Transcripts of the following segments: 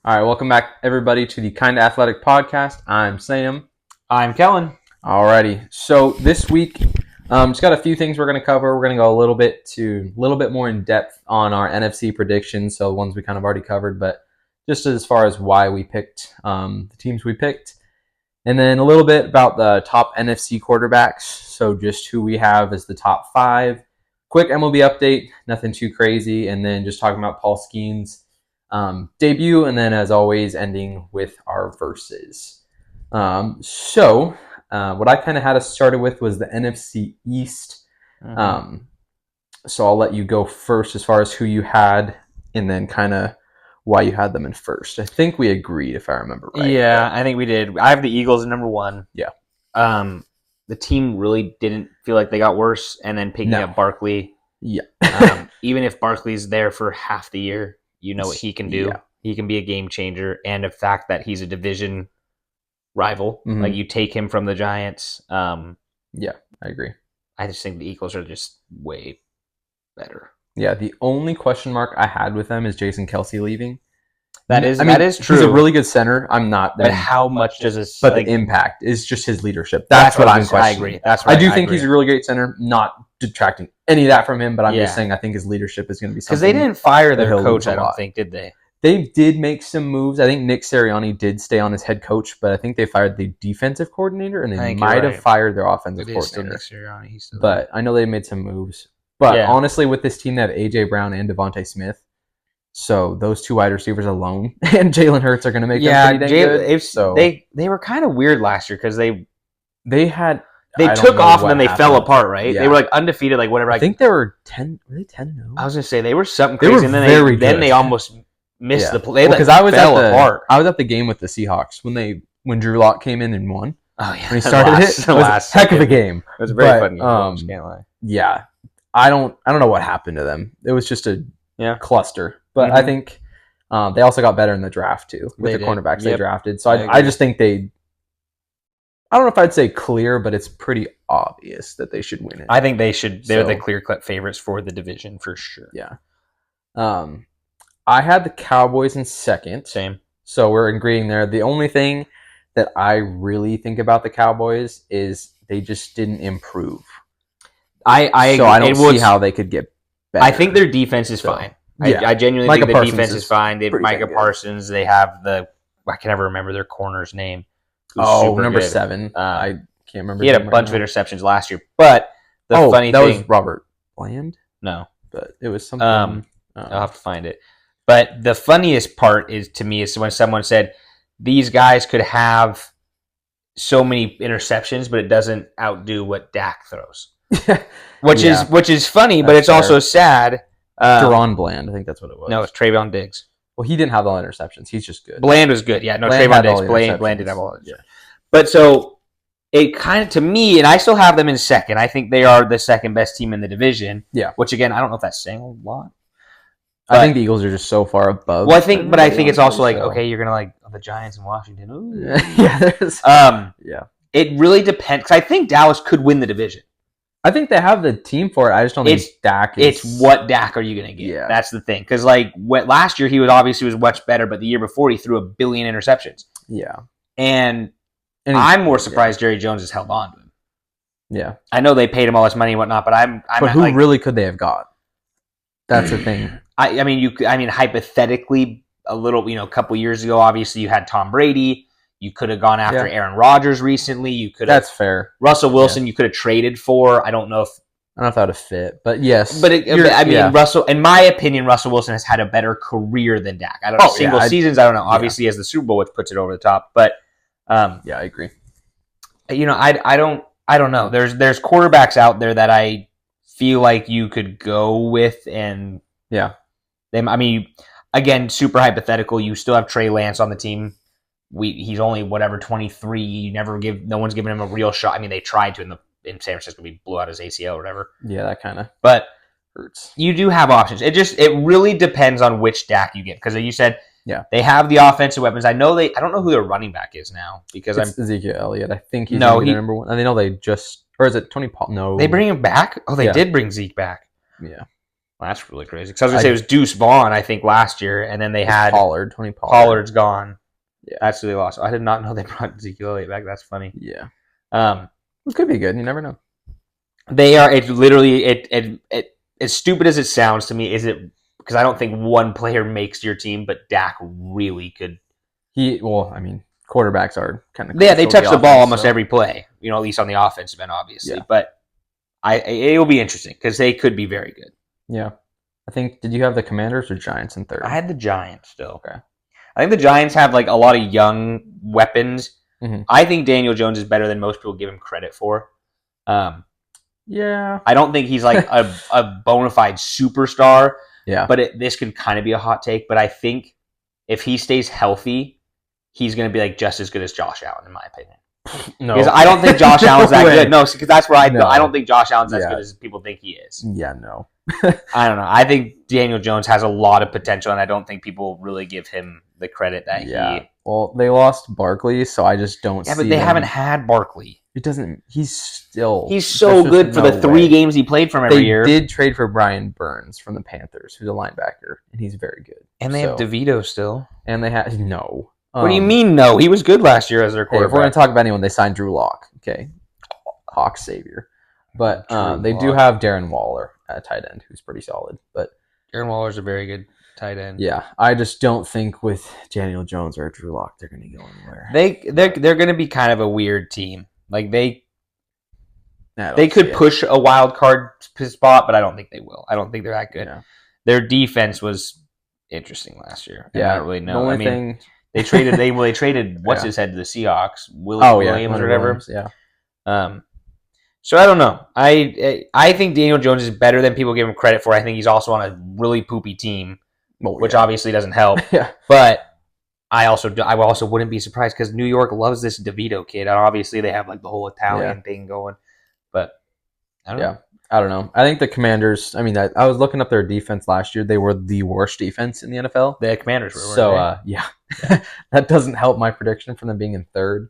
All right, welcome back, everybody, to the Kinda Athletic Podcast. I'm Sam. I'm Kellen. Alrighty, so this week, just got a few things we're going to cover. We're going to go a little bit more in depth on our NFC predictions, so the ones we kind of already covered, but just as far as why we picked the teams we picked, and then a little bit about the top NFC quarterbacks, so just who we have as the top 5. Quick MLB update, nothing too crazy, and then just talking about Paul Skeens' debut, and then as always ending with our verses. So what I kind of had us started with was the NFC East. So I'll let you go first as far as who you had, and then kind of why you had them in first. I think we agreed, if I remember right. Yeah, I think we did. I have the Eagles at number 1. Yeah. The team really didn't feel like they got worse, and then picking up Barkley. Yeah. Even if Barkley's there for half the year, you know what he can do. Yeah. He can be a game changer, and the fact that he's a division rival, like you take him from the Giants. Yeah, I agree. I just think the Eagles are just way better. Yeah, the only question mark I had with them is Jason Kelce leaving. That is true. He's a really good center. I'm not. But how much does this? But the impact is just his leadership. That's what I'm questioning. I agree. That's what I do think he's a really great center. Not detracting any of that from him, but I'm just saying I think his leadership is going to be something. Because they didn't fire their coach, I don't think, did they? They did make some moves. I think Nick Sirianni did stay on as head coach, but I think they fired the defensive coordinator, and they might have fired their offensive coordinator. Still Nick Sirianni. But I know they made some moves. But honestly, with this team, they have A.J. Brown and Devontae Smith. So those two wide receivers alone and Jalen Hurts are going to make them pretty dang good. So they were kind of weird last year because they took off and then they fell apart, right? Yeah. They were like undefeated, like whatever. I think they were 10. Were they 10-0? I was going to say they were something crazy, and then they almost missed the play. Because I was at the game with the Seahawks when Drew Lock came in and won. Oh yeah, when he started it was a heck of a game. It was a very fun game. Can't lie. Yeah, I don't know what happened to them. It was just a cluster. But I think they also got better in the draft too with the cornerbacks they drafted. So I just think I don't know if I'd say clear, but it's pretty obvious that they should win it. I think they should. They're the clear-cut favorites for the division for sure. Yeah. I had the Cowboys in second. Same. So we're agreeing there. The only thing that I really think about the Cowboys is they just didn't improve. I don't see how they could get better. I think their defense is fine. I genuinely think the defense is fine. They have Micah Parsons. They have I can never remember their corner's name. Number 7. I can't remember. He had a bunch of interceptions last year. But the funny thing... that was Robert Bland? No. But it was something... I'll have to find it. But the funniest part to me is when someone said, these guys could have so many interceptions, but it doesn't outdo what Dak throws. Which is funny, but it's also sad. Deron Bland, I think that's what it was. No, it's Trayvon Diggs. Well, he didn't have all the interceptions. He's just good. Bland was good. Yeah, no, Trayvon Diggs. Bland did have all the interceptions. But so it kind of, to me, and I still have them in second. I think they are the second best team in the division. Yeah. Which, again, I don't know if that's saying a lot. I think the Eagles are just so far above. Well, I think it's also like, okay, you're going to the Giants and Washington. Ooh. Yeah. It really depends, because I think Dallas could win the division. I think they have the team for it. I just don't think Dak is... It's what Dak are you going to get? Yeah. That's the thing. Because last year, he was much better, but the year before, he threw 1 billion interceptions. Yeah. And I'm more surprised Jerry Jones has held on to him. Yeah. I know they paid him all this money and whatnot, but But who really could they have got? That's the thing. I mean, hypothetically, a couple years ago, obviously, you had Tom Brady. You could have gone after Aaron Rodgers recently. You could have. That's fair. Russell Wilson, you could have traded for. I don't know if that would have fit, but yes. But Russell, in my opinion, Russell Wilson has had a better career than Dak. I don't know seasons. I don't know. Obviously, he has the Super Bowl, which puts it over the top. But I agree. I don't know. There's quarterbacks out there that I feel like you could go with, and again, super hypothetical. You still have Trey Lance on the team. He's only 23. No one's giving him a real shot. I mean, they tried to in San Francisco. We blew out his ACL or whatever. Yeah, that kind of. But hurts. You do have options. It really depends on which Dak you get, because you said they have the offensive weapons. I don't know who their running back is now, because it's Ezekiel Elliott. I think he's number 1. And they know or is it Tony Paul? No, they bring him back. Oh, they did bring Zeke back. Yeah. Well, that's really crazy. Because I was going to say it was Deuce Vaughn, I think, last year, and then they had Tony Pollard. Pollard's gone. Yeah. That's who they lost. I did not know they brought Ezekiel Elliott back. That's funny. Yeah. Um, It could be good. You never know. They are. It's literally it. As stupid as it sounds to me, is it? Because I don't think one player makes your team, but Dak really could. Quarterbacks are kind of they touch the ball almost every play. At least on the offensive end, obviously. Yeah. But it will be interesting because they could be very good. Yeah, I think. Did you have the Commanders or Giants in third? I had the Giants still. Okay. I think the Giants have like a lot of young weapons. Mm-hmm. I think Daniel Jones is better than most people give him credit for. Yeah. I don't think he's like a bona fide superstar. Yeah. But this could kind of be a hot take. But I think if he stays healthy, he's going to be like just as good as Josh Allen, in my opinion. No. Because I don't think Josh Allen's that good. No, because that's where I don't think Josh Allen's as good as people think he is. Yeah, no. I don't know. I think Daniel Jones has a lot of potential, and I don't think people really give him the credit that he... Well, they lost Barkley, so I just don't see... Yeah, but they haven't had Barkley. It doesn't... He's so good for the 3 games he played from every year. They did trade for Brian Burns from the Panthers, who's a linebacker, and he's very good. And they have DeVito still. And they have... No. What do you mean, no? He was good last year as their quarterback. If we're going to talk about anyone, they signed Drew Lock. Okay. Hawks savior. But they do have Darren Waller at tight end, who's pretty solid. But Darren Waller's a very good tight end. Yeah, I just don't think with Daniel Jones or Drew Lock they're going to go anywhere. They're going to be kind of a weird team. Like they could push a wild card spot, but I don't think they will. I don't think they're that good. Yeah. Their defense was interesting last year. I don't really know. The only thing they traded what's his head to the Seahawks, Williams or whatever. Yeah. So I don't know. I think Daniel Jones is better than people give him credit for. I think he's also on a really poopy team, which obviously doesn't help. Yeah. But I also wouldn't be surprised because New York loves this DeVito kid, and obviously they have like the whole Italian thing going. But I don't know. I don't know. I think the Commanders. I mean, I was looking up their defense last year. They were the worst defense in the NFL. The Commanders were. So that doesn't help my prediction from them being in third.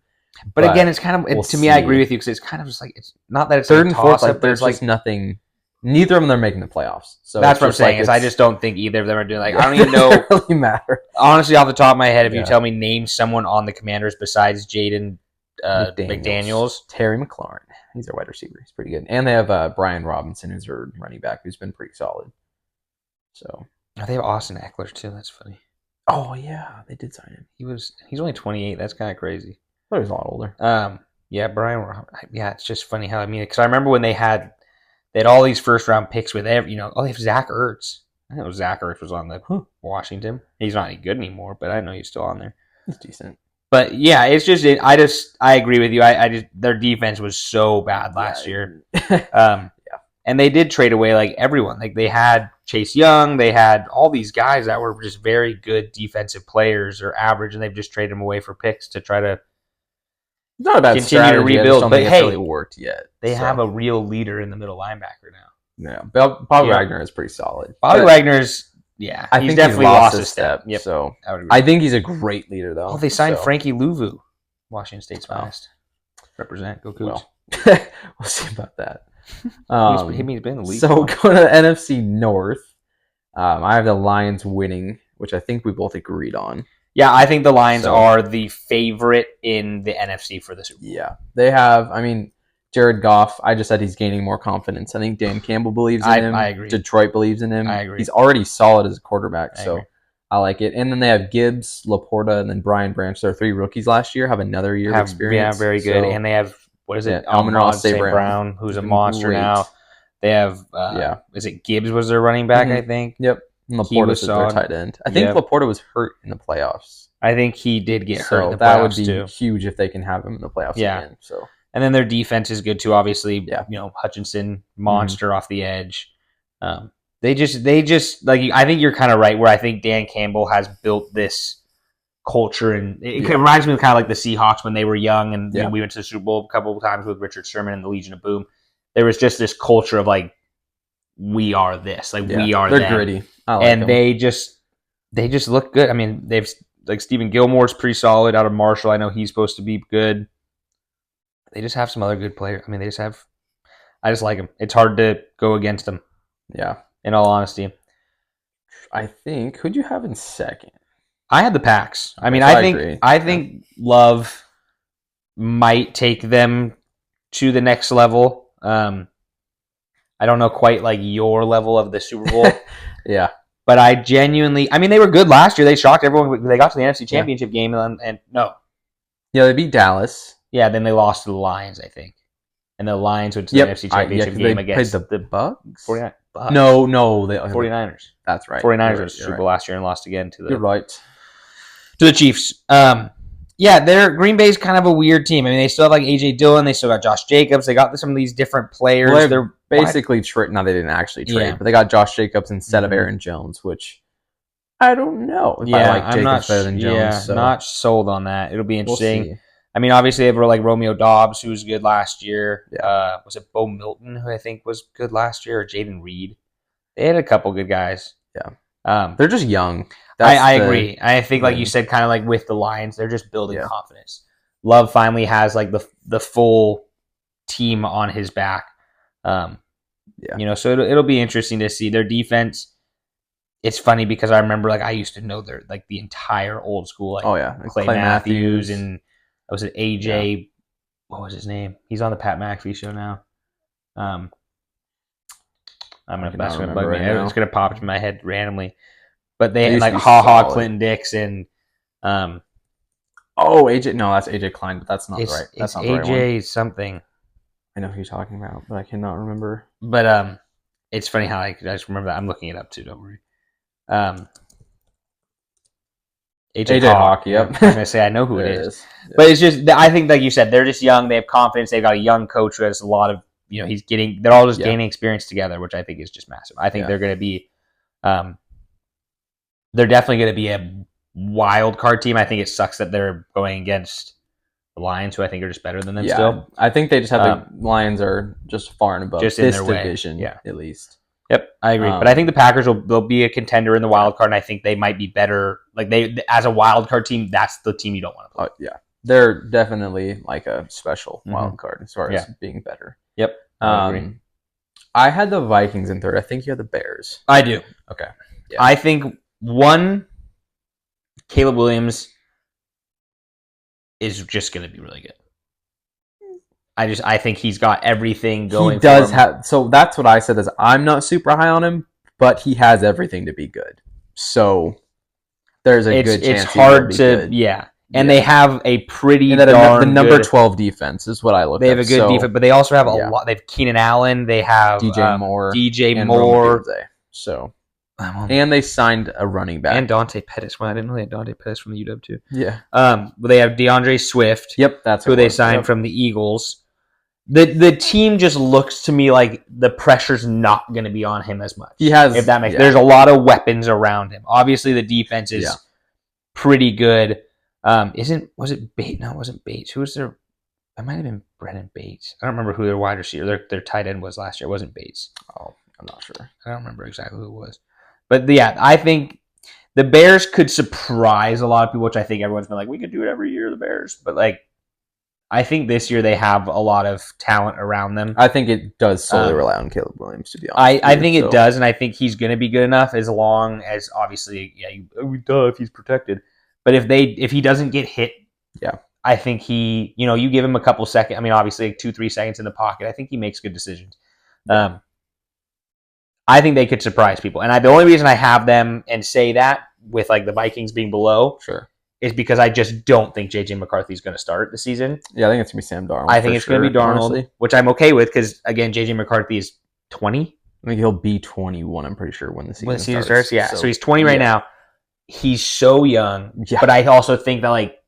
But again, it's kind of to me. I agree with you because it's kind of just like it's not that it's third and fourth. Like there's like nothing. Neither of them are making the playoffs. So that's what I'm saying. Is I just don't think either of them are doing like I don't even know. It doesn't really matter. Honestly, off the top of my head, if you tell me name someone on the Commanders besides Jaden McDaniels, Terry McLaurin, he's their wide receiver. He's pretty good, and they have Brian Robinson, who's their running back, who's been pretty solid. So they have Austin Eckler too. That's funny. Oh yeah, they did sign him. He's only 28. That's kind of crazy. I thought he was a lot older. Brian. Yeah, it's just funny how because I remember when they had all these first round picks with they have Zach Ertz. I know Zach Ertz was on the Washington. He's not any good anymore, but I know he's still on there. He's decent. But yeah, it's just I agree with you. Their defense was so bad last year. And they did trade away like everyone. Like they had Chase Young, they had all these guys that were just very good defensive players or average, and they've just traded them away for picks to try to not a bad continue to rebuild. But hey, really worked yet. They have a real leader in the middle linebacker now. Yeah, Bobby Wagner is pretty solid. Bobby Wagner's I think definitely lost a step. Yep. So I think he's a great leader, though. Oh, they signed Frankie Louvu, Washington State's finest. Represent, go Cougs. Well, we'll see about that. He's been in the league. So going to the NFC North, I have the Lions winning, which I think we both agreed on. Yeah, I think the Lions are the favorite in the NFC for the Super Bowl. Yeah, they have. I mean, Jared Goff, I just said he's gaining more confidence. I think Dan Campbell believes in him. I agree. Detroit believes in him. I agree. He's already solid as a quarterback, so I like it. And then they have Gibbs, Laporta, and then Brian Branch. Their 3 rookies last year have another year of experience. Yeah, very good. And they have, what is it? Amon-Ra St. Brown, who's a monster now. They have, is it Gibbs was their running back, I think? Yep. And Laporta's their tight end. I think Laporta was hurt in the playoffs. I think he did get hurt in the playoffs, that would be huge if they can have him in the playoffs again. So. And then their defense is good too. Obviously, Hutchinson, monster off the edge. They just like I think you're kind of right. Where I think Dan Campbell has built this culture, and it reminds me of kind of like the Seahawks when they were young, and we went to the Super Bowl a couple of times with Richard Sherman and the Legion of Boom. There was just this culture of like we are this, like we are. They're them. gritty, and them. they just look good. I mean, they've like Stephen Gilmore's pretty solid out of Marshall. I know he's supposed to be good. They just have some other good players. I mean, I just like them. It's hard to go against them. Yeah. in all honesty. I think. Who'd you have in second? I had the Packs. I Okay, mean, so I agree. I think Love might take them to the next level. I don't know quite like your level of the Super Bowl, Yeah. but I genuinely, I mean, they were good last year. They shocked everyone. They got to the NFC Yeah. Championship game, and no, Yeah, they beat Dallas. yeah, then they lost to the Lions, I think, and the Lions went to the Yep. NFC Championship game they against played the Bucks. 49 Bucks. No, they 49ers. That's right. 49ers went to the Super Bowl last year and lost again You're right. to the Chiefs. Yeah, Green Bay's kind of a weird team. I mean, they still have like AJ Dillon, they still got Josh Jacobs, they got some of these different players. Well, they're basically no, they didn't actually trade, but they got Josh Jacobs instead of Aaron Jones, which I don't know if I like Jacobs better than Jones. Yeah, so. Not sold on that. It'll be interesting. We'll see. I mean, obviously they were like Romeo Dobbs, who was good last year. Yeah. Was it Bo Milton, who I think was good last year, or Jaden Reed? They had a couple good guys. Yeah. They're just young. I agree. I think, like you said, kind of like with the Lions, they're just building confidence. Love finally has like the full team on his back. You know, so it'll be interesting to see their defense. It's funny because I remember like I used to know their like the entire old school like Clay Matthews and was it AJ? What was his name? He's on the Pat McAfee show now. That's gonna bug me. It's gonna pop into my head randomly. But they had like Clinton Dix and AJ. No, that's AJ Klein, but that's not right. That's not the right one. AJ something. I know who you're talking about, but I cannot remember. But it's funny how I just remember that. I'm looking it up too. Don't worry. AJ Hawk. Yep. I was gonna say I know who it is. Yeah. But it's just I think like you said, they're just young. They have confidence. They've got a young coach who has a lot of they're all just gaining experience together, which I think is just massive. I think they're going to be, they're definitely going to be a wild card team. I think it sucks that they're going against the Lions, who I think are just better than them still. I think they just have the Lions are just far and above just this in their division, way. At least. Yep, I agree. But I think the Packers will be a contender in the wild card, and I think they might be better. Like they as a wild card team, that's the team you don't want to play. Yeah, they're definitely like a special wild card as far as being better. Yep. I had the Vikings in third. I think you had the Bears. I do. Okay. Yeah. I think Caleb Williams is just going to be really good. I think he's got everything going. He does have. So that's what I said. Is I'm not super high on him, but he has everything to be good. So there's a good chance. It's hard to And they have a pretty the number 12 defense is what I look at. They have a good defense, but they also have a lot. They have Keenan Allen. They have DJ Moore. So, and they signed a running back. And Dante Pettis. Well, I didn't know they had Dante Pettis from the UW too. Yeah. But they have DeAndre Swift. Yep, that's who they signed from the Eagles. The team just looks to me like the pressure's not going to be on him as much. He has, if that makes there's a lot of weapons around him. Obviously, the defense is pretty good. Was it Bates? No, it wasn't Bates. Who was their? It might have been Brennan Bates. I don't remember who their wide receiver, their tight end was last year. It wasn't Bates. Oh, I'm not sure. I don't remember exactly who it was. But I think the Bears could surprise a lot of people, which I think everyone's been like, we could do it every year, the Bears. But I think this year they have a lot of talent around them. I think it does solely rely on Caleb Williams, to be honest. I think it does, and I think he's going to be good enough as long as, obviously, if he's protected. But if he doesn't get hit, I think you give him a couple seconds. I mean, obviously, 2-3 seconds in the pocket. I think he makes good decisions. I think they could surprise people, and the only reason I have them and say that with like the Vikings being below, is because I just don't think JJ McCarthy is going to start the season. Yeah, I think it's going to be Sam Darnold. I think it's going to be Darnold, honestly. Which I'm okay with because again, JJ McCarthy is 20. I think he'll be 21. I'm pretty sure when the season starts. Yeah, so he's 20 right now. He's so young, but I also think that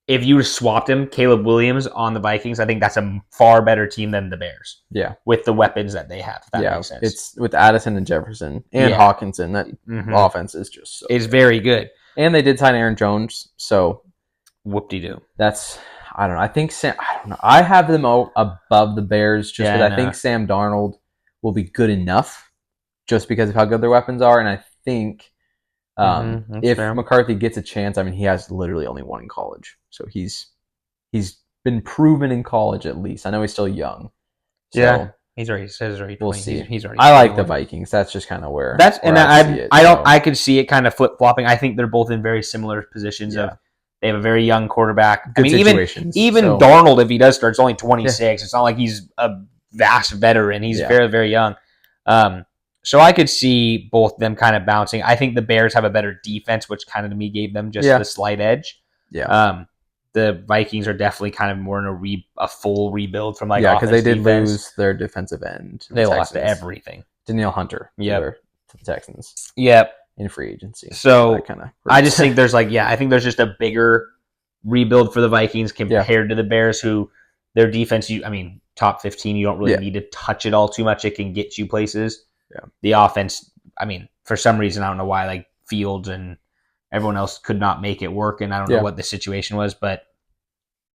if you swapped him, Caleb Williams on the Vikings, I think that's a far better team than the Bears. Yeah, with the weapons that they have. If that makes sense. It's with Addison and Jefferson and Hawkinson. That offense is just it's very good. And they did sign Aaron Jones, so whoop-de-doo. That's I don't know. I think I don't know. I have them above the Bears just because I think Sam Darnold will be good enough, just because of how good their weapons are, and I think. If McCarthy gets a chance, I mean, he has literally only one in college, so he's been proven in college at least. I know he's still young. So He's already says already 20. We'll see. He's already. I like the 21. Vikings. That's just kind of where That's and I see it. I don't. I could see it kind of flip flopping. I think they're both in very similar positions. Yeah. Of they have a very young quarterback. Good I mean, situations. even So, Darnold, if he does start, is only 26. It's not like he's a vast veteran. He's very very young. So I could see both them kind of bouncing. I think the Bears have a better defense, which kind of to me gave them just the slight edge. Yeah. The Vikings are definitely kind of more in a full rebuild from because they did defense. lose their defensive end. They lost everything. Danielle Hunter. Yep. To the Texans. Yep. In free agency. So I just think there's I think there's just a bigger rebuild for the Vikings compared to the Bears, who their defense, top 15, you don't really need to touch it all too much. It can get you places. Yeah. The offense, for some reason, I don't know why, Fields and everyone else could not make it work, and I don't know what the situation was, but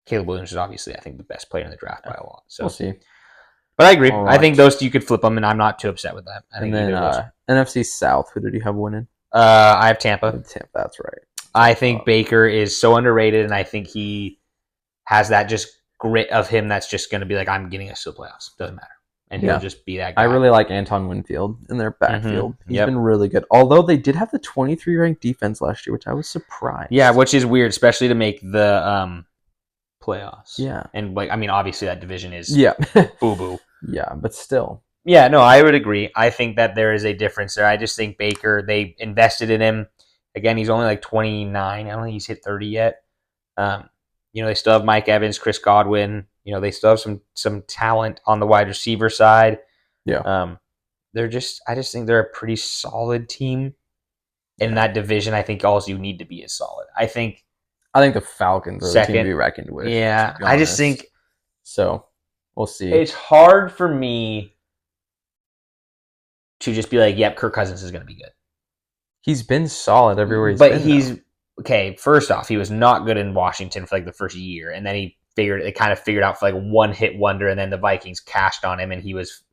Caleb Williams is obviously, I think, the best player in the draft by a lot. So we'll see. But I agree. Right. I think those you could flip them, and I'm not too upset with that. I think NFC South, who did you have winning? I have Tampa. Tampa, that's right. I think Baker is so underrated, and I think he has that just grit of him that's just going to be I'm getting us to the playoffs. Doesn't matter. And he'll just be that guy. I really like Anton Winfield in their backfield. Mm-hmm. He's been really good. Although they did have the 23 ranked defense last year, which I was surprised. Yeah, which is weird, especially to make the playoffs. Yeah. And obviously that division is boo-boo. Yeah, but still. Yeah, no, I would agree. I think that there is a difference there. I just think Baker, they invested in him. Again, he's only 29. I don't think he's hit 30 yet. They still have Mike Evans, Chris Godwin. They still have some talent on the wide receiver side. Yeah. I just think they're a pretty solid team in that division. I think all you need to be is solid. I think the Falcons are the team to be reckoned with. Yeah, I just think so. We'll see. It's hard for me to just be yep, Kirk Cousins is going to be good. He's been solid everywhere he's been. But he's okay. First off, he was not good in Washington for the first year, and then he kind of figured out for one hit wonder, and then the Vikings cashed on him, and he was.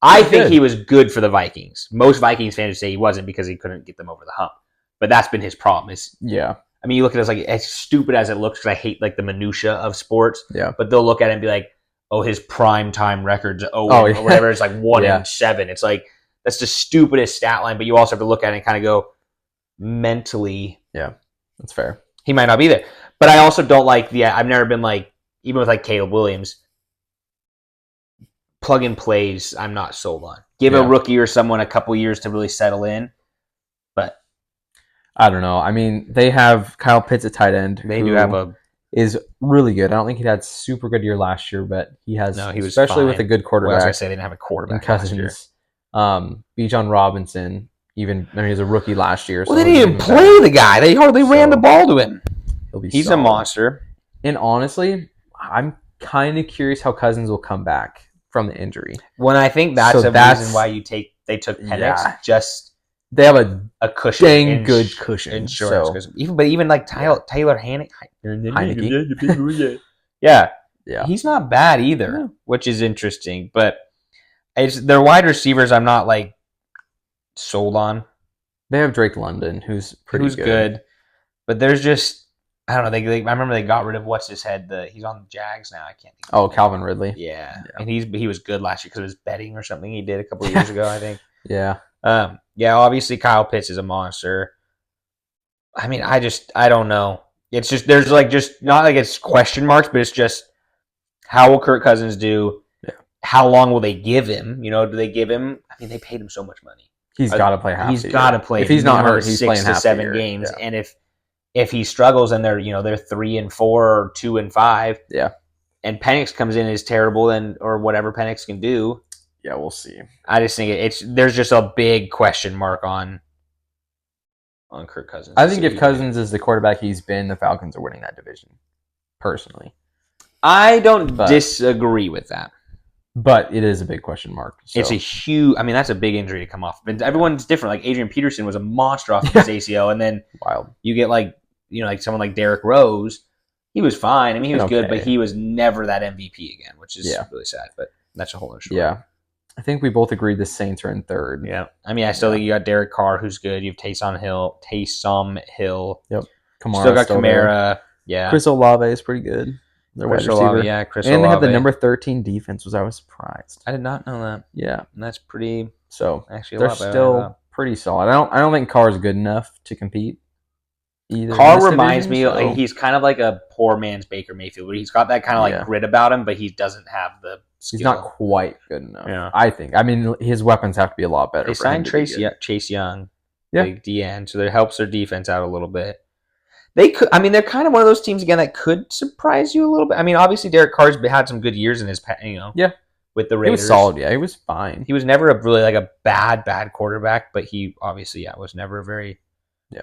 I think he was good for the Vikings. Most Vikings fans say he wasn't because he couldn't get them over the hump, but that's been his problem. You look at it as stupid as it looks, because I hate the minutia of sports. Yeah. But they'll look at it and be like, "Oh, his prime time records, or whatever." It's 1-7. It's that's the stupidest stat line. But you also have to look at it and kind of go mentally. Yeah, that's fair. He might not be there, but I also don't I've never been even with Caleb Williams, plug and plays. I'm not sold on. Give a rookie or someone a couple years to really settle in. But I don't know. They have Kyle Pitts at tight end. They do have is really good. I don't think he had a super good year last year, but he has. No, he was especially fine with a good quarterback. Well, I was gonna say they didn't have a quarterback last year. Bijan Robinson. He was a rookie last year. Well, they didn't even play the guy. They hardly ran the ball to him. He's solid. A monster. And honestly, I'm kind of curious how Cousins will come back from the injury. When I think that's a reason why they took Penix. They have a cushion, dang good cushion insurance. So. Even Taylor Heineke. Yeah, he's not bad either, which is interesting. But their wide receivers, I'm not sold on. They have Drake London, who's good. But there's just I don't know. I remember they got rid of what's his head. He's on the Jags now. I can't think. Calvin Ridley. Yeah, and he was good last year because it was betting or something he did a couple of years ago. I think. Yeah. Obviously Kyle Pitts is a monster. I don't know. It's just there's just not it's question marks, but it's just how will Kirk Cousins do? Yeah. How long will they give him? Do they give him? They paid him so much money. He's got to play half. He's got to play. If he's not hurt, he's 6 playing to half 7 games, and if he struggles and they're 3-4 or 2-5, and Penix comes in and is terrible, or whatever Penix can do. Yeah, we'll see. I just think there's just a big question mark on Kirk Cousins. I think if Cousins is the quarterback he's been, the Falcons are winning that division. Personally, I don't disagree with that. But it is a big question mark. So. It's a huge. That's a big injury to come off. But everyone's different. Adrian Peterson was a monster off his ACL, and then wild. You get someone like Derrick Rose. He was fine. He was good, but he was never that MVP again, which is really sad. But that's a whole other story. Yeah. I think we both agreed the Saints are in third. Yeah. I still think you got Derek Carr, who's good. You have Taysom Hill. Yep. Kamara still got Kamara. There. Yeah. Chris Olave is pretty good. their wide Chris receiver. Olave, yeah, Chris and they have the Olave. number 13 defense, which I was surprised. I did not know that. Yeah, And that's pretty. so Actually, a they're lot better than I still thought. pretty solid. I don't think Carr's good enough to compete either. in Carr this reminds division, me, so- like, he's kind of like a poor man's Baker Mayfield, where he's got that kind of like Yeah. grit about him, but he doesn't have the skill. he's not quite good enough. Yeah. I think. I mean, his weapons have to be a lot better. They for him signed to be good. Chase Young, Yeah. big DN, so that helps their defense out a little bit. They could. I mean, they're kind of one of those teams again that could surprise you a little bit. I mean, obviously Derek Carr's had some good years in his, Yeah. with the He Raiders. was solid. Yeah, he was fine. He was never a really like a bad quarterback, but he obviously was never a very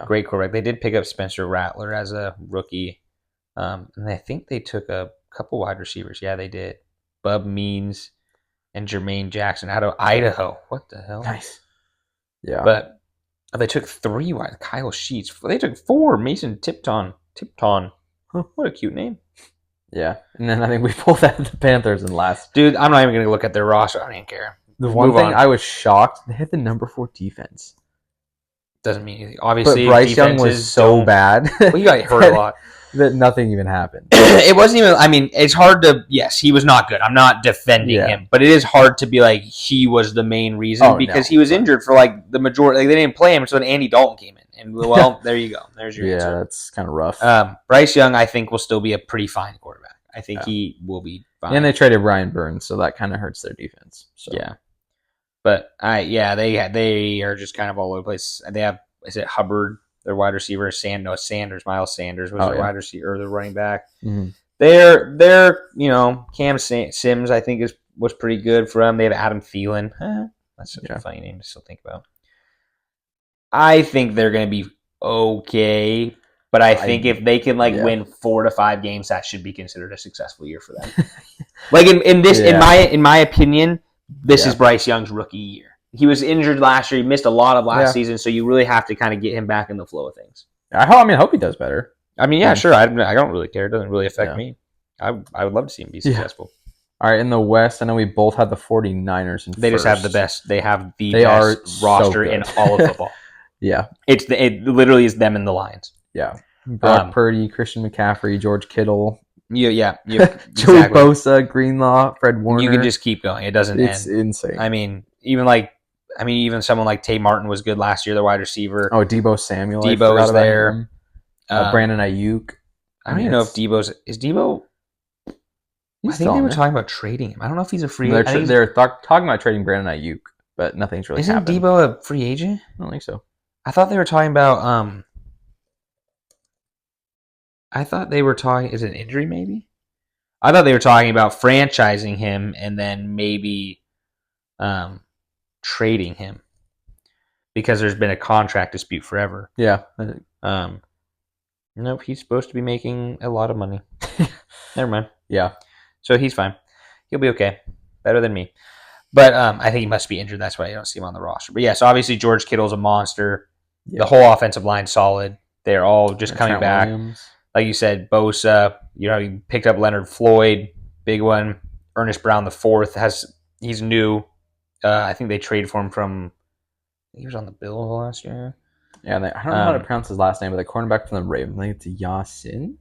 great quarterback. They did pick up Spencer Rattler as a rookie, and I think they took a couple wide receivers. Yeah, they did. Bub Means and Jermaine Jackson out of Idaho. What the hell? Nice. Yeah. But they took 3 wide. Kyle Sheets. They took 4. Mason Tipton. Huh, what a cute name. Yeah. And then I think we pulled out the Panthers in last. Dude, I'm not even going to look at their roster. I don't even care. The one Move thing on. I was shocked, they had the number 4 defense. Doesn't mean anything. But Obviously, Bryce Young was so bad. Well, he got hurt a lot. that nothing even happened. It wasn't even. I mean, it's hard to. Yes, he was not good. I'm not defending him, but it is hard to be like he was the main reason because he was injured for like the majority. Like, they didn't play him, so then Andy Dalton came in, and well, there you go. There's your answer. That's kind of rough. Bryce Young, I think, will still be a pretty fine quarterback. I think he will be fine. And they traded Ryan Burns, so that kind of hurts their defense. So. Yeah, but they are just kind of all over the place. They have, is it Hubbard? Their wide receiver, Sanders, Miles Sanders was their wide receiver or their running back. Mm-hmm. They're Cam Sims, I think was pretty good for them. They have Adam Thielen. That's such a funny name to still think about. I think they're going to be okay, but I think if they can win 4 to 5 games, that should be considered a successful year for them. Like in my opinion, this is Bryce Young's rookie year. He was injured last year. He missed a lot of last season, so you really have to kind of get him back in the flow of things. I hope he does better. I mean, sure. I don't really care. It doesn't really affect me. I would love to see him be successful. All right, in the West, I know we both had the 49ers in They first. just have the best. They have the best roster in all of football. Yeah. It literally is them and the Lions. Yeah. Brock Purdy, Christian McCaffrey, George Kittle. Yeah. Joey Bosa, Greenlaw, Fred Warner. You can just keep going. It doesn't end. It's insane. I mean, even someone like Tay Martin was good last year, the wide receiver. Oh, Debo Samuel. Debo is there. Brandon Ayuk. I don't even know if is Debo. I think they were talking about trading him. I don't know if he's a free agent. They're talking about trading Brandon Ayuk, but nothing's really happened. Isn't Debo a free agent? I don't think so. I thought they were talking about. Is it an injury maybe? I thought they were talking about franchising him and then maybe trading him because there's been a contract dispute forever. Yeah. Nope, he's supposed to be making a lot of money. Never mind. Yeah. So he's fine. He'll be okay. Better than me. But I think he must be injured. That's why you don't see him on the roster. But yes, obviously George Kittle's a monster. Yeah. The whole offensive line's solid. They're all just coming back. Williams. Like you said, Bosa, you picked up Leonard Floyd, big one. Ernest Brown IV he's new. I think they traded for him from. He was on the Bills last year. Yeah, I don't know how to pronounce his last name, but the cornerback from the Ravens, I think it's Yasin.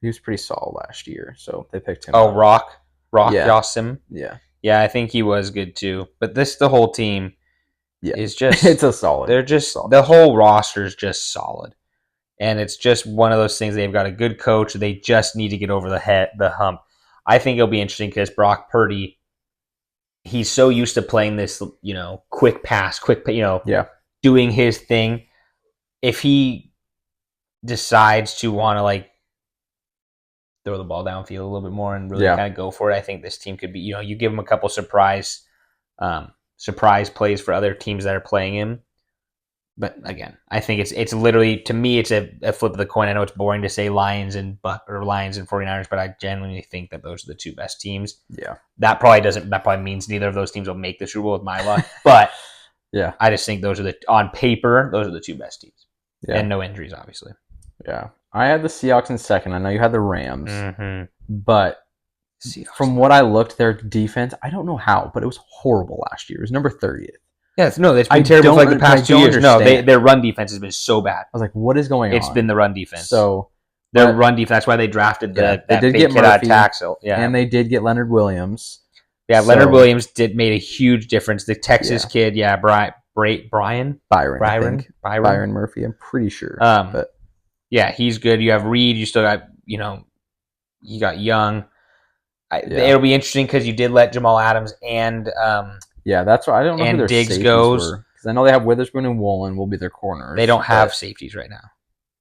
He was pretty solid last year, so they picked him. Oh, up. Rock Yasim. Yeah, I think he was good too. But the whole team is just it's a solid. They're just solid. The whole roster is just solid, and it's just one of those things. They've got a good coach. They just need to get over the hump. I think it'll be interesting because Brock Purdy. He's so used to playing this, quick pass, doing his thing. If he decides to want to throw the ball downfield a little bit more and really kind of go for it, I think this team could be. You give him a couple surprise plays for other teams that are playing him. But again, I think it's literally, to me, it's a flip of the coin. I know it's boring to say Lions and 49ers, but I genuinely think that those are the two best teams. Yeah, that probably means neither of those teams will make the Super Bowl with my luck. But yeah, I just think on paper those are the two best teams. Yeah. And no injuries, obviously. Yeah, I had the Seahawks in second. I know you had the Rams, but from what I looked, their defense, I don't know how, but it was horrible last year. It was number 30th. It's been terrible for the past 2 years. No, their run defense has been so bad. I was like, what is going on? It's been the run defense. So Their run defense. That's why they drafted that did big get kid out of Murphy, tackle. Yeah, and they did get Leonard Williams. yeah. Leonard Williams made a huge difference. The Texas kid, Byron, I think. Byron Murphy, I'm pretty sure. But yeah, he's good. You have Reed. You still got you got Young. It'll be interesting because you did let Jamal Adams and that's why I don't know who their Diggs safeties goes. were, because I know they have Witherspoon and Woolen will be their corners. They don't have safeties right now.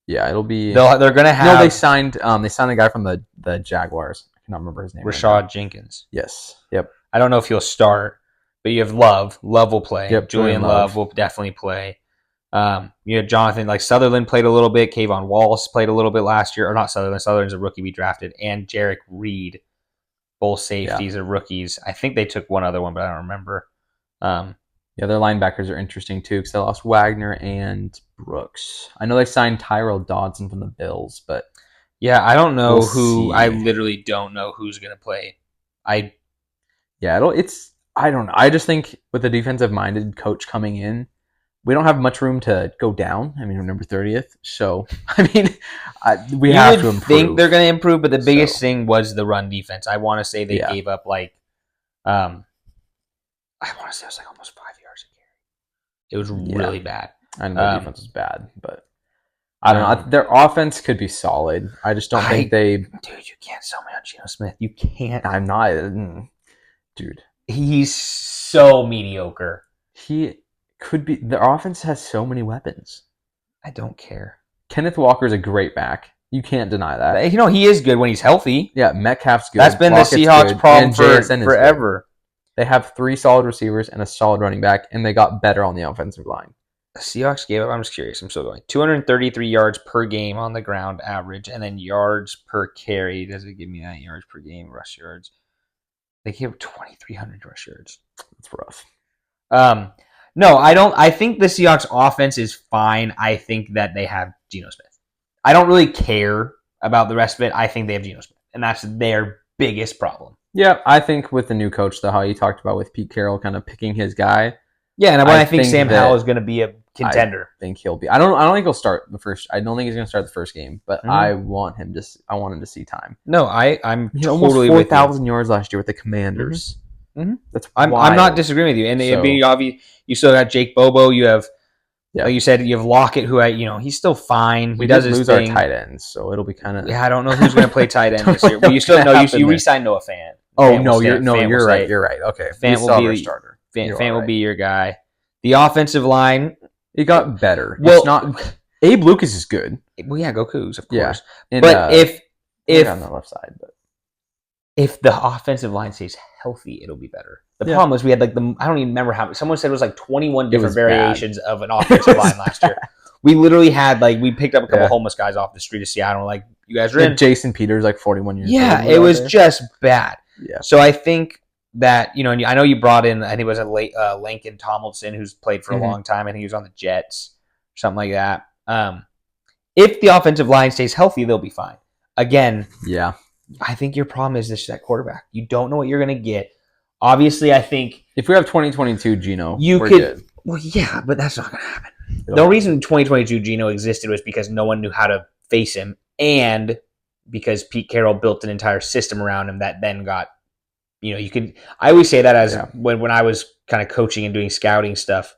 Yeah, it'll be. They're gonna have. No, they signed a guy from the Jaguars. I cannot remember his name. Rashad Jenkins. Yes. Yep. I don't know if he'll start, but you have Love. Love will play. Yep, Julian Love will definitely play. You have Jonathan, like Sutherland played a little bit. Kayvon Wallace played a little bit last year. Or not Sutherland. Sutherland's a rookie we drafted. And Jarek Reed. Both safeties are rookies. I think they took one other one, but I don't remember. Their linebackers are interesting too, because they lost Wagner and Brooks. I know they signed Tyrell Dodson from the Bills, but I don't know who. I literally don't know who's going to play. I don't know. I just think with the defensive-minded coach coming in, we don't have much room to go down. I mean, we're number 30th, so I mean, we have to improve. Think they're going to improve, but the biggest thing was the run defense. I want to say they gave up I want to say it was like almost 5 yards a carry. It was really bad. I know the defense was bad, but I don't know. Their offense could be solid. I just don't think they. Dude, you can't sell me on Geno Smith. You can't. I'm not, dude. He's so mediocre. He could be. Their offense has so many weapons. I don't care. Kenneth Walker's a great back. You can't deny that. He is good when he's healthy. Yeah, Metcalf's good. That's been Lockett's the Seahawks' good, problem for forever. They have 3 solid receivers and a solid running back, and they got better on the offensive line. The Seahawks gave up. I'm just curious. I'm still going. 233 yards per game on the ground average, and then yards per carry. Does it give me that yards per game, rush yards? They gave 2,300 rush yards. That's rough. No, I don't. I think the Seahawks offense is fine. I think that they have Geno Smith. I don't really care about the rest of it. I think they have Geno Smith, and that's their biggest problem. Yeah, I think with the new coach, how you talked about with Pete Carroll kind of picking his guy. Yeah, and I think Sam Howell is going to be a contender. I think he'll be. I don't think he'll start the first. I don't think he's going to start the first game, but I want him to. I want him to see time. No, I'm totally almost 4,000 yards last year with the Commanders. Mm-hmm. That's I'm not disagreeing with you. And it'd be obvious. You still got Jake Bobo. You have, like you said, you have Lockett, who he's still fine. We did lose our tight ends, so it'll be kind of. Yeah, I don't know who's going to play tight end this year. But you still know you re-signed Noah Fant. Oh no, you're right. You're right. Okay, Fant will be your starter. Fant will be your guy. The offensive line, it got better. Well, it's not. Abe Lucas is good. Well, yeah, go Cougs, of course. Yeah. And, but if on the left side, but if the offensive line stays healthy, it'll be better. The problem was we had I don't even remember how. Someone said it was like 21 different variations of an offensive line last year. We literally had we picked up a couple homeless guys off the street of Seattle. Like, you guys are in. Jason Peters, 41 years old. Yeah, it was just bad. Yeah. So I think that, and I know you brought in, I think it was Lincoln Tomlinson, who's played for a long time. I think he was on the Jets, or something like that. If the offensive line stays healthy, they'll be fine. Again, I think your problem is that quarterback. You don't know what you're going to get. Obviously, I think if we have 2022 Geno, we're good. Well, yeah, but that's not going to happen. The reason 2022 Geno existed was because no one knew how to face him, and because Pete Carroll built an entire system around him that then got, I always say that as when I was kind of coaching and doing scouting stuff,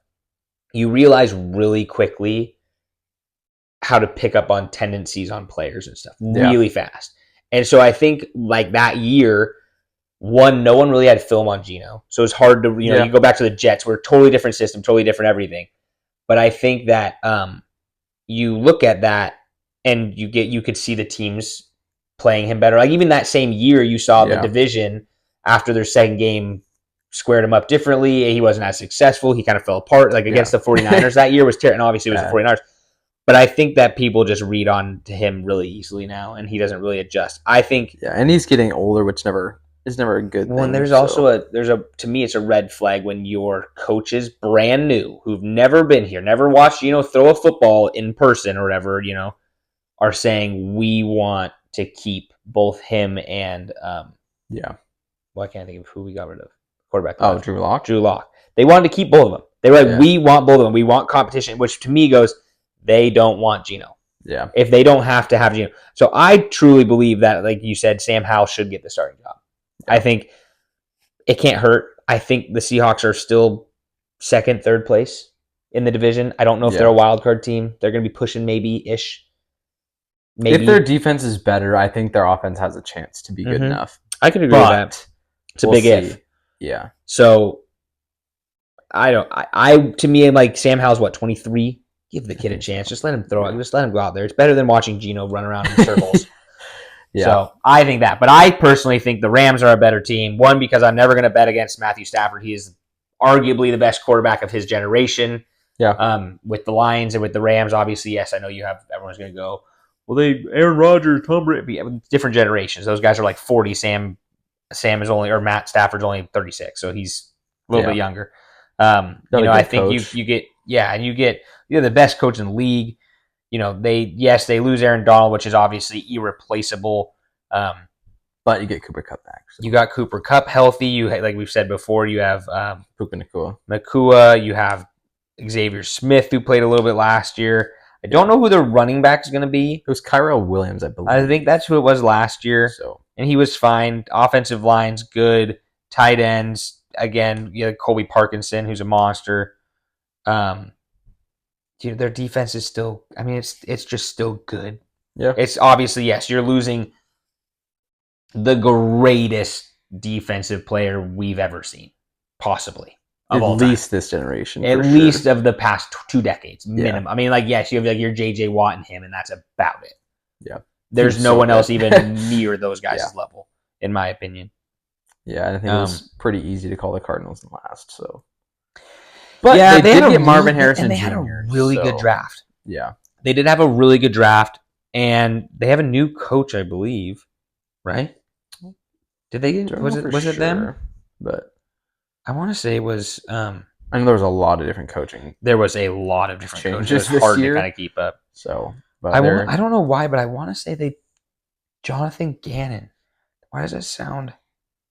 you realize really quickly how to pick up on tendencies on players and stuff really fast. And so I think that year, no one really had film on Geno. So it's hard to, you go back to the Jets, we're a totally different system, totally different everything. But I think that you look at that and you could see the teams playing him better. Like, even that same year, you saw the division after their second game squared him up differently. He wasn't as successful. He kind of fell apart. Against the 49ers that year was terrible. And obviously it was the 49ers. But I think that people just read on to him really easily now, and he doesn't really adjust. I think. Yeah, and he's getting older, which is never a good thing. Well, and there's also to me, it's a red flag when your coaches, brand new, who've never been here, never watched, throw a football in person or whatever, are saying, we want to keep both him and, well, I can't think of who we got rid of. Quarterback. Oh, Drew Lock? Drew Lock. They wanted to keep both of them. They were like, we want both of them. We want competition, which to me goes, they don't want Geno. Yeah. If they don't have to have Geno. So I truly believe that, like you said, Sam Howell should get the starting job. Yeah. I think it can't hurt. I think the Seahawks are still second, third place in the division. I don't know if they're a wild card team. They're going to be pushing maybe-ish. Maybe. If their defense is better, I think their offense has a chance to be good enough. I could agree with that. It's a big if. Yeah. So to me, like Sam Howell's 23? Give the kid a chance. Just let him throw it. Just let him go out there. It's better than watching Geno run around in circles. Yeah. So I think that. But I personally think the Rams are a better team. One, because I'm never going to bet against Matthew Stafford. He is arguably the best quarterback of his generation. Yeah. With the Lions and with the Rams, obviously, yes, I know everyone's going to go, well, Aaron Rodgers, Tom Brady, different generations. Those guys are like 40. Sam is only, or Matt Stafford's only 36, so he's a little bit younger. I think you get the best coach in the league. They lose Aaron Donald, which is obviously irreplaceable. But you get Cooper Kupp back. So. You got Cooper Kupp healthy. You like we've said before. You have Puka Nacua. Nakua. You have Xavier Smith, who played a little bit last year. I don't know who their running back is going to be. It was Kyrell Williams, I believe. I think that's who it was last year. And he was fine. Offensive line's good. Tight ends, again, Colby Parkinson, who's a monster. Their defense is still, it's just still good. Yeah. It's obviously, yes, you're losing the greatest defensive player we've ever seen, possibly. At least this generation. At least of the past 2 decades, minimum. Yeah. Yes, you have your J.J. Watt and him, and that's about it. Yeah. There's no one else even near those guys' level, in my opinion. Yeah, and I think it was pretty easy to call the Cardinals in last. So, but they did get Marvin Harrison Jr. And they had a really good draft. Yeah, they did have a really good draft, and they have a new coach, I believe. Right? Did they get? Was it them? But I want to say it was. I know there was a lot of different coaching. There was a lot of different changes. It was hard to kind of keep up. So, but I don't know why, but I want to say Jonathan Gannon. Why does that sound?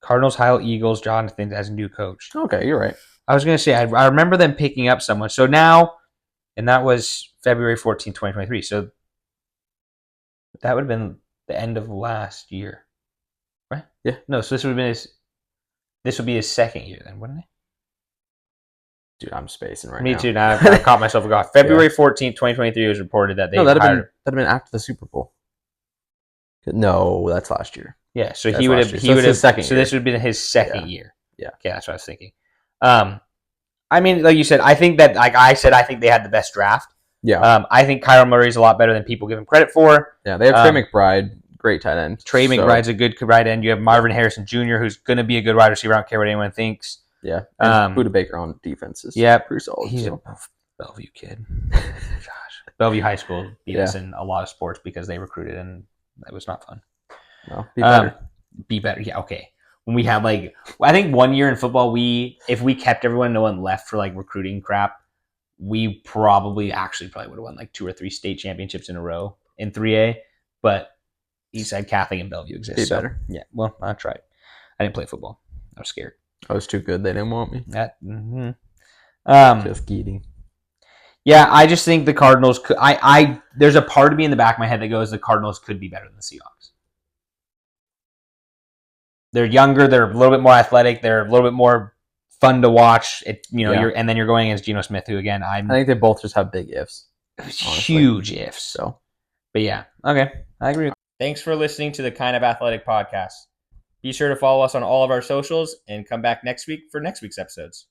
Cardinals, High Eagles, Jonathan as new coach. Okay, you're right. I was going to say, I remember them picking up someone. So now, and that was February 14, 2023. So that would have been the end of last year. Right? Yeah. No, so this would be his second year then, wouldn't it? Dude, I'm spacing right now. Me too. Now I caught myself off. February 14th, 2023 was reported that they that'd have been after the Super Bowl. No, that's last year. Yeah, so he would have his second. So this would be his second year. Yeah. Okay, that's what I was thinking. Like you said, I think that, like I said, I think they had the best draft. Yeah. I think Kyler Murray is a lot better than people give him credit for. Yeah, they have Trey McBride, great tight end. Trey McBride's a good tight end. You have Marvin Harrison Jr., who's going to be a good wide receiver. I don't care what anyone thinks. Yeah. Buda Baker on defenses. Yeah, pretty solid. He's a Bellevue kid. Gosh, Bellevue High School beat us in a lot of sports because they recruited, and it was not fun. No, be better. Be better. Yeah, okay. When we had I think 1 year in football, if we kept everyone, no one left for recruiting crap, we probably would have won 2 or 3 state championships in a row in 3A. But Eastside Catholic and Bellevue exist. Be better. Yeah, well, I tried. I didn't play football. I was scared. I was too good. They didn't want me. Just kidding. Yeah, I just think the Cardinals could. There's a part of me in the back of my head that goes, the Cardinals could be better than the Seahawks. They're younger. They're a little bit more athletic. They're a little bit more fun to watch. And then you're going against Geno Smith, who again, I think they both just have big ifs. Huge ifs. So, but yeah, okay, I agree. Thanks for listening to the Kind of Athletic podcast. Be sure to follow us on all of our socials and come back next week for next week's episodes.